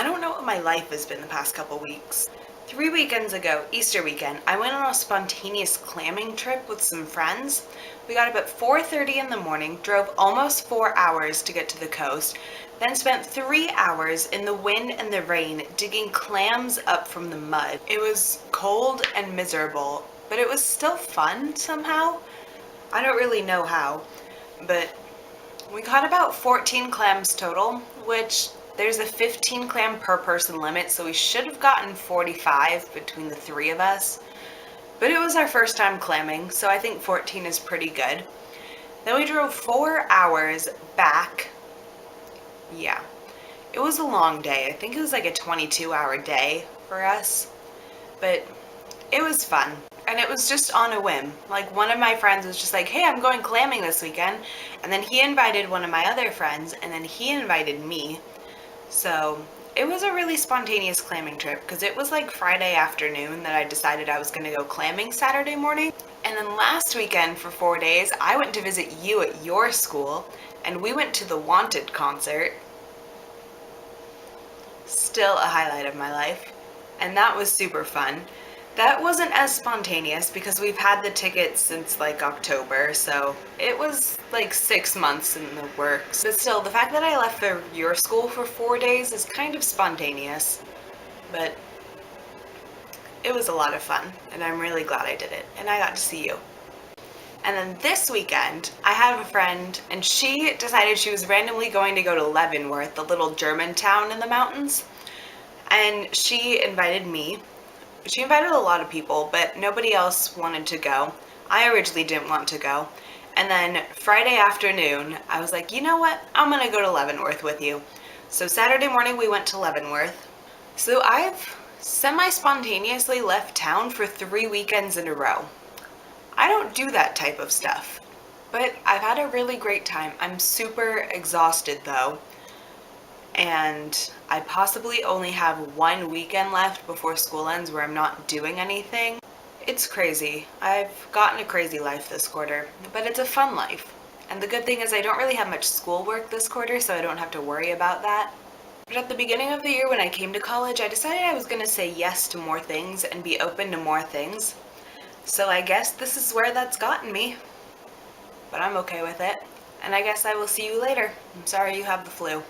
don't know what my life has been the past couple weeks. 3 weekends ago, Easter weekend, I went on a spontaneous clamming trip with some friends. We got up at 4:30 in the morning, drove almost 4 hours to get to the coast, then spent 3 hours in the wind and the rain digging clams up from the mud. It was cold and miserable, but it was still fun somehow. I don't really know how, but we caught about 14 clams total, which there's a 15 clam per person limit, so we should have gotten 45 between the three of us. But it was our first time clamming, so I think 14 is pretty good. Then we drove 4 hours back. Yeah, it was a long day. I think it was like a 22-hour day for us, but it was fun. And it was just on a whim. Like, one of my friends was just like, hey, I'm going clamming this weekend. And then he invited one of my other friends, and then he invited me. So it was a really spontaneous clamming trip because it was like Friday afternoon that I decided I was going to go clamming Saturday morning. And then last weekend for 4 days, I went to visit you at your school, and we went to the Wanted concert. Still a highlight of my life. And that was super fun. That wasn't as spontaneous because we've had the tickets since like October, so it was like 6 months in the works. But still, the fact that I left your school for 4 days is kind of spontaneous, but it was a lot of fun, and I'm really glad I did it, and I got to see you. And then this weekend, I have a friend, and she decided she was randomly going to go to Leavenworth, the little German town in the mountains, and she invited me. She invited a lot of people, but nobody else wanted to go. I originally didn't want to go. And then Friday afternoon, I was like, you know what? I'm going to go to Leavenworth with you. So Saturday morning, we went to Leavenworth. So I've semi-spontaneously left town for 3 weekends in a row. I don't do that type of stuff, but I've had a really great time. I'm super exhausted though. And I possibly only have 1 weekend left before school ends where I'm not doing anything. It's crazy. I've gotten a crazy life this quarter, but it's a fun life. And the good thing is I don't really have much schoolwork this quarter, so I don't have to worry about that. But at the beginning of the year when I came to college, I decided I was going to say yes to more things and be open to more things. So I guess this is where that's gotten me. But I'm okay with it. And I guess I will see you later. I'm sorry you have the flu.